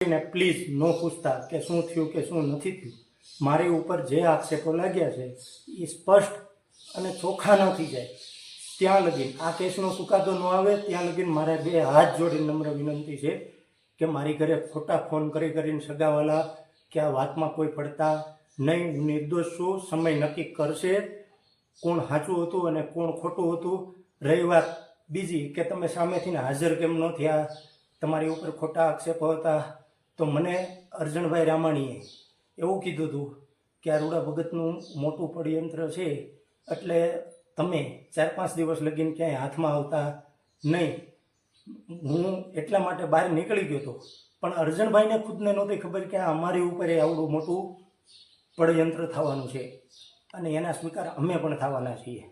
કોઈને પ્લીઝ ન પૂછતા કે શું થયું કે શું નથી થયું. મારી ઉપર જે આક્ષેપો લાગ્યા છે એ સ્પષ્ટ અને ચોખ્ખા ન થઈ જાય ત્યાં લગીન, આ કેસનો ચુકાદો ન આવે ત્યાં લગીન મારે 2 હાથ જોડી નમ્ર વિનંતી છે કે મારી ઘરે ખોટા ફોન કરીને સગાવાલા કે આ વાતમાં કોઈ પડતા નહીં. હું નિર્દોષ છું. સમય નક્કી કરશે કોણ સાચું હતું અને કોણ ખોટું હતું. રહી વાત બીજી કે તમે સામેથી હાજર કેમ ન થયા, તમારી ઉપર ખોટા આક્ષેપો હતા, તો મને અરજણભાઈ રામાણીએ એવું કીધું હતું કે આ રૂડા ભગતનું મોટું પડયંત્ર છે એટલે તમે 4-5 દિવસ લગીને ક્યાંય હાથમાં આવતા નહીં. હું એટલા માટે બહાર નીકળી ગયો હતો, પણ અરજણભાઈને ખુદને નહોતી ખબર કે આ અમારી ઉપર આવડું મોટું પડયંત્ર થવાનું છે અને એના સ્વીકાર અમે પણ થવાના છીએ.